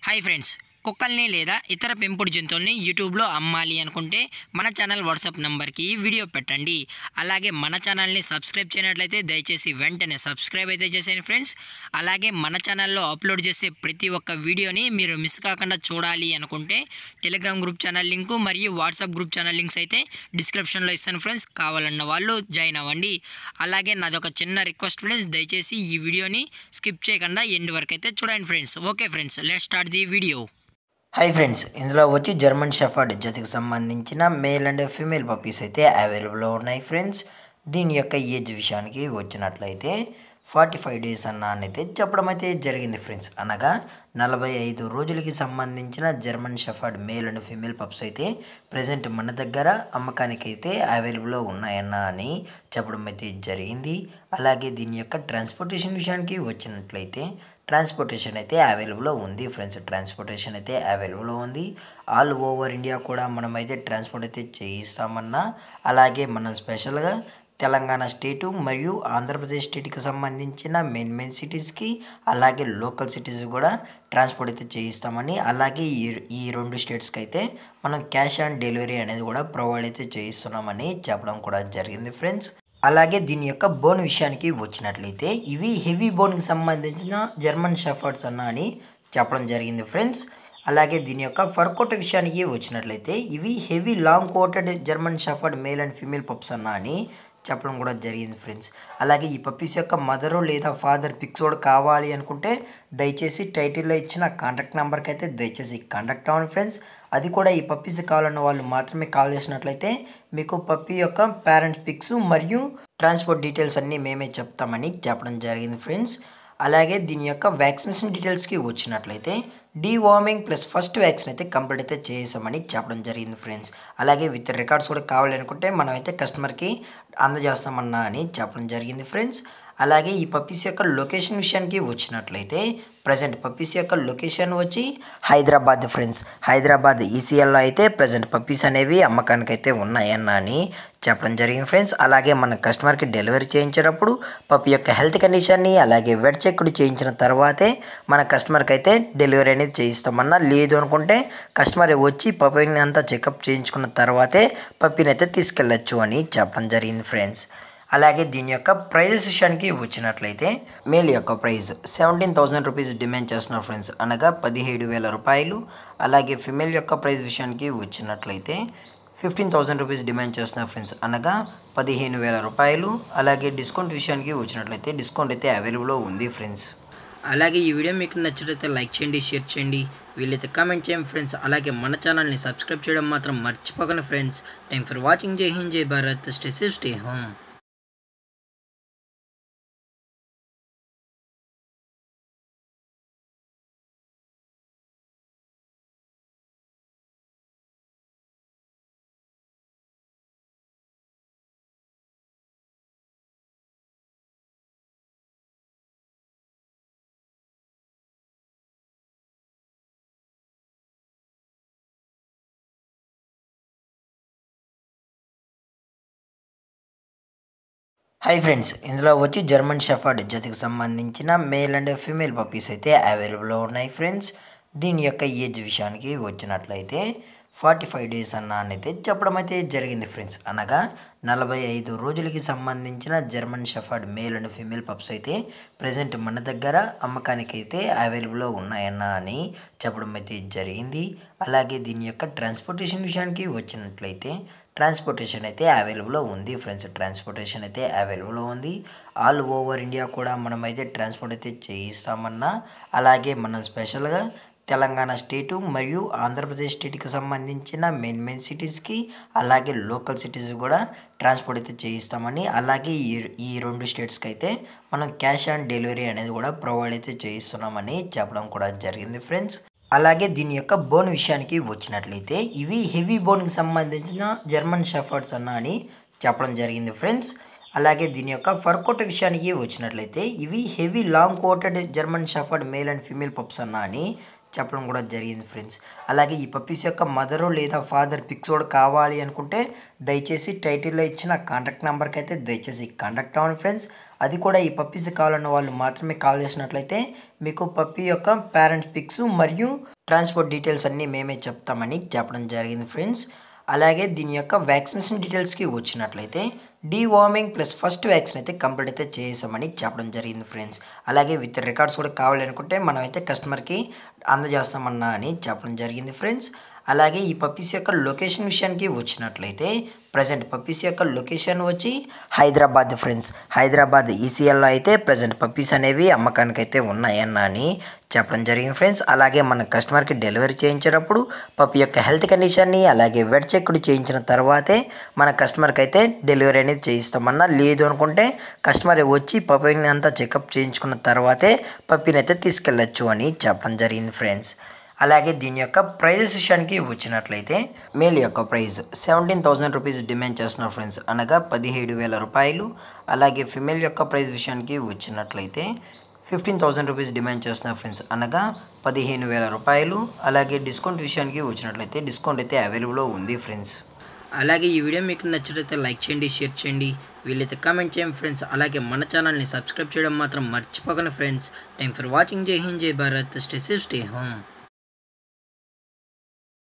Hi friends, కుక్కల్ని లేదా ఇతర పెంపుడు జంతువుల్ని యూట్యూబ్లో అమ్మాలి అనుకుంటే మన ఛానల్ వాట్సాప్ నెంబర్కి వీడియో పెట్టండి. అలాగే మన ఛానల్ని సబ్స్క్రైబ్ చేయనట్లయితే దయచేసి వెంటనే సబ్స్క్రైబ్ అయితే చేసేయండి ఫ్రెండ్స్. అలాగే మన ఛానల్లో అప్లోడ్ చేసే ప్రతి ఒక్క వీడియోని మీరు మిస్ కాకుండా చూడాలి అనుకుంటే టెలిగ్రామ్ గ్రూప్ ఛానల్ లింకు మరియు వాట్సాప్ గ్రూప్ ఛానల్ లింక్స్ అయితే డిస్క్రిప్షన్లో ఇస్తాను ఫ్రెండ్స్. కావాలన్న వాళ్ళు జాయిన్ అవ్వండి. అలాగే నాదొక చిన్న రిక్వెస్ట్ ఫ్రెండ్స్, దయచేసి ఈ వీడియోని స్కిప్ చేయకుండా ఎండ్ వరకు అయితే చూడండి friends. Okay friends, let's start the video. Hi friends, ఇందులో వచ్చి జర్మన్ షెఫర్డ్ జతకి సంబంధించిన మేల్ అండ్ ఫీమేల్ పప్పీస్ అయితే అవైలబుల్లో ఉన్నాయి ఫ్రెండ్స్. దీని యొక్క ఏజ్ విషయానికి వచ్చినట్లయితే 45 డేస్ అయితే చెప్పడం అయితే జరిగింది ఫ్రెండ్స్. అనగా 45 రోజులకి సంబంధించిన German shepherd male and female pups అయితే ప్రజెంట్ మన దగ్గర అమ్మకానికి అయితే అవైలబుల్లో ఉన్నాయని చెప్పడం అయితే జరిగింది. అలాగే దీని యొక్క ట్రాన్స్పోర్టేషన్ విషయానికి వచ్చినట్లయితే ట్రాన్స్పోర్టేషన్ అయితే అవైలబుల్లో ఉంది ఫ్రెండ్స్. ట్రాన్స్పోర్టేషన్ అయితే అవైలబుల్లో ఉంది. ఆల్ ఓవర్ ఇండియా కూడా మనమైతే ట్రాన్స్పోర్ట్ అయితే చేయిస్తామన్నా, అలాగే మనం స్పెషల్గా తెలంగాణ స్టేటు మరియు ఆంధ్రప్రదేశ్ స్టేట్కి సంబంధించిన మెయిన్ సిటీస్కి అలాగే లోకల్ సిటీస్ కూడా ట్రాన్స్పోర్ట్ అయితే చేయిస్తామని, అలాగే ఈ రెండు స్టేట్స్కి అయితే మనం క్యాష్ ఆన్ డెలివరీ అనేది కూడా ప్రొవైడ్ అయితే చేయిస్తున్నామని చెప్పడం కూడా జరిగింది ఫ్రెండ్స్. అలాగే దీని యొక్క బోన్ విషయానికి వచ్చినట్లయితే ఇవి హెవీ బోన్కి సంబంధించిన జర్మన్ షెఫర్డ్స్ అని చెప్పడం జరిగింది ఫ్రెండ్స్. అలాగే దీని యొక్క ఫర్ కోట్ విషయానికి వచ్చినట్లయితే ఇవి heavy long coated German shepherd male and female pups అని చెప్పడం కూడా జరిగింది ఫ్రెండ్స్. అలాగే ఈ పప్పీస్ యొక్క మదరు లేదా ఫాదర్ పిక్స్ కూడా కావాలి అనుకుంటే దయచేసి టైటిల్లో ఇచ్చిన కాంటాక్ట్ నెంబర్కి అయితే దయచేసి కాంటాక్ట్ అవ్వండి ఫ్రెండ్స్. అది కూడా ఈ పప్పీస్ కావాలన్న వాళ్ళు మాత్రమే కాల్ చేసినట్లయితే మీకు పప్పీ యొక్క పేరెంట్స్ పిక్స్ మరియు ట్రాన్స్పోర్ట్ డీటెయిల్స్ అన్నీ మేమే చెప్తామని చెప్పడం జరిగింది ఫ్రెండ్స్. అలాగే దీని యొక్క వ్యాక్సినేషన్ డీటెయిల్స్కి వచ్చినట్లయితే డీవార్మింగ్ ప్లస్ ఫస్ట్ వ్యాక్సిన్ అయితే కంప్లీట్ అయితే చేసామని చెప్పడం జరిగింది ఫ్రెండ్స్. అలాగే విత్ రికార్డ్స్ కూడా కావాలనుకుంటే మనం అయితే కస్టమర్కి అందజేస్తామన్నా అని చెప్పడం జరిగింది ఫ్రెండ్స్. అలాగే ఈ పప్పీస్ యొక్క లొకేషన్ విషయానికి వచ్చినట్లయితే ప్రజెంట్ పప్పీస్ యొక్క లొకేషన్ వచ్చి హైదరాబాద్ ఫ్రెండ్స్. హైదరాబాద్ ఈసీఎల్లో అయితే ప్రజెంట్ పప్పీస్ అనేవి అమ్మకానికి అయితే ఉన్నాయని చెప్పడం జరిగింది ఫ్రెండ్స్. అలాగే మన కస్టమర్కి డెలివరీ చేయించేటప్పుడు పప్పి యొక్క హెల్త్ కండిషన్ని అలాగే వెట్ చెక్ చేయించిన తర్వాతే మన కస్టమర్కి అయితే డెలివరీ అనేది చేయిస్తామన్నా, లేదు అనుకుంటే కస్టమర్ వచ్చి పప్పిని అంతా చెకప్ చేయించుకున్న తర్వాతే పప్పిని అయితే తీసుకెళ్ళచ్చు అని చెప్పడం జరిగింది ఫ్రెండ్స్. అలాగే దీని యొక్క ప్రైజెస్ విషయానికి వచ్చినట్లయితే మేల్ యొక్క ప్రైజ్ 17,000 రూపీస్ డిమాండ్ చేస్తున్నారు ఫ్రెండ్స్, అనగా 17,000 రూపాయలు. అలాగే ఫిమేల్ యొక్క ప్రైజ్ విషయానికి వచ్చినట్లయితే 15,000 రూపీస్ డిమాండ్ చేస్తున్నారు ఫ్రెండ్స్, అనగా 15,000 రూపాయలు. అలాగే డిస్కౌంట్ విషయానికి వచ్చినట్లయితే డిస్కౌంట్ అయితే అవైలబుల్లో ఉంది ఫ్రెండ్స్. అలాగే ఈ వీడియో మీకు నచ్చినట్లయితే లైక్ చేయండి, షేర్ చేయండి, వీళ్ళైతే కామెంట్ చేయండి ఫ్రెండ్స్. అలాగే మన ఛానల్ని సబ్స్క్రైబ్ చేయడం మాత్రం మర్చిపోకండి ఫ్రెండ్స్. Thank for watching. జై హింద్, జై Bharat, stay safe, stay home. Hi friends, ఇందులో వచ్చి జర్మన్ షెఫర్డ్ జతకి సంబంధించిన మేల్ అండ్ ఫీమేల్ పప్పీస్ అయితే అవైలబుల్లో ఉన్నాయి ఫ్రెండ్స్. దీని యొక్క ఏజ్ విషయానికి వచ్చినట్లయితే 45 డేస్ అయితే చెప్పడం అయితే జరిగింది ఫ్రెండ్స్. అనగా 45 రోజులకి సంబంధించిన German shepherd male and female pups అయితే ప్రజెంట్ మన దగ్గర అమ్మకానికి అయితే అవైలబుల్లో ఉన్నాయని చెప్పడం అయితే జరిగింది. అలాగే దీని యొక్క ట్రాన్స్పోర్టేషన్ విషయానికి వచ్చినట్లయితే ట్రాన్స్పోర్టేషన్ అయితే అవైలబుల్లో ఉంది ఫ్రెండ్స్. ట్రాన్స్పోర్టేషన్ అయితే అవైలబుల్లో ఉంది. ఆల్ ఓవర్ ఇండియా కూడా మనమైతే ట్రాన్స్పోర్ట్ అయితే చేయిస్తామన్నా, అలాగే మనం స్పెషల్గా తెలంగాణ స్టేటు మరియు ఆంధ్రప్రదేశ్ స్టేట్కి సంబంధించిన మెయిన్ సిటీస్కి అలాగే లోకల్ సిటీస్ కూడా ట్రాన్స్పోర్ట్ అయితే చేయిస్తామని, అలాగే ఈ రెండు స్టేట్స్కి అయితే మనం క్యాష్ ఆన్ డెలివరీ అనేది కూడా ప్రొవైడ్ అయితే చేయిస్తున్నామని చెప్పడం కూడా జరిగింది ఫ్రెండ్స్. అలాగే దీని యొక్క బోన్ విషయానికి వచ్చినట్లయితే ఇవి హెవీ బోన్కి సంబంధించిన జర్మన్ షెఫర్డ్స్ అని చెప్పడం జరిగింది ఫ్రెండ్స్. అలాగే దీని యొక్క ఫర్ కోట్ విషయానికి వచ్చినట్లయితే ఇవి heavy long coated German shepherd male and female pups అని చెప్పడం కూడా జరిగింది ఫ్రెండ్స్. అలాగే ఈ పప్పీస్ యొక్క మదరు లేదా ఫాదర్ పిక్స్ కూడా కావాలి అనుకుంటే దయచేసి టైటిల్లో ఇచ్చిన కాంటాక్ట్ నెంబర్కి అయితే దయచేసి కాంటాక్ట్ అవ్వండి ఫ్రెండ్స్. అది కూడా ఈ పప్పీస్ కావాలన్న వాళ్ళు మాత్రమే కాల్ చేసినట్లయితే మీకు పప్పీ యొక్క పేరెంట్స్ పిక్స్ మరియు ట్రాన్స్పోర్ట్ డీటెయిల్స్ అన్నీ మేమే చెప్తామని చెప్పడం జరిగింది ఫ్రెండ్స్. అలాగే దీని యొక్క వ్యాక్సినేషన్ డీటెయిల్స్కి వచ్చినట్లయితే డీవార్మింగ్ ప్లస్ ఫస్ట్ వ్యాక్సిన్ అయితే కంప్లీట్ అయితే చేసామని చెప్పడం జరిగింది ఫ్రెండ్స్. అలాగే విత్ రికార్డ్స్ కూడా కావాలనుకుంటే మనమైతే కస్టమర్కి అందజేస్తామన్నా అని చెప్పడం జరిగింది ఫ్రెండ్స్. అలాగే ఈ పప్పీస్ యొక్క లొకేషన్ విషయానికి వచ్చినట్లయితే ప్రజెంట్ పప్పీస్ యొక్క లొకేషన్ వచ్చి హైదరాబాద్ ఫ్రెండ్స్. హైదరాబాద్ ఈసీఎల్లో అయితే ప్రజెంట్ పప్పీస్ అనేవి అమ్మకానికి అయితే ఉన్నాయన్న అని చెప్పడం జరిగింది ఫ్రెండ్స్. అలాగే మన కస్టమర్కి డెలివరీ చేయించేటప్పుడు పప్పీ యొక్క హెల్త్ కండిషన్ని అలాగే వెట్ చెక్ చేయించిన తర్వాతే మన కస్టమర్కి అయితే డెలివరీ అనేది చేయిస్తామన్నా. లేదు అనుకుంటే కస్టమర్ వచ్చి పప్పీని అంతా చెకప్ చేయించుకున్న తర్వాతే పప్పీని అయితే తీసుకెళ్ళచ్చు అని చెప్పడం జరిగింది ఫ్రెండ్స్. అలాగే దీని యొక్క ప్రైజెస్ విషయానికి వచ్చినట్లయితే మేల్ యొక్క ప్రైస్ 17,000 రూపీస్ డిమాండ్ చేస్తున్నారు ఫ్రెండ్స్, అనగా 17,000 రూపాయలు. అలాగే ఫిమేల్ యొక్క ప్రైస్ విషయానికి వచ్చినట్లయితే 15,000 రూపీస్ డిమాండ్ చేస్తున్నారు ఫ్రెండ్స్, అనగా 15,000 రూపాయలు. అలాగే డిస్కౌంట్ విషయానికి వచ్చినట్లయితే డిస్కౌంట్ అయితే అవైలబుల్లో ఉంది ఫ్రెండ్స్. అలాగే ఈ వీడియో మీకు నచ్చినట్లయితే లైక్ చేయండి, షేర్ చేయండి, వీలైతే కామెంట్ చేయండి ఫ్రెండ్స్. అలాగే మన ఛానల్ని సబ్స్క్రైబ్ చేయడం మాత్రం మర్చిపోకండి ఫ్రెండ్స్. Thanks for watching. జై హింద్, జై Bharat, stay safe, stay home.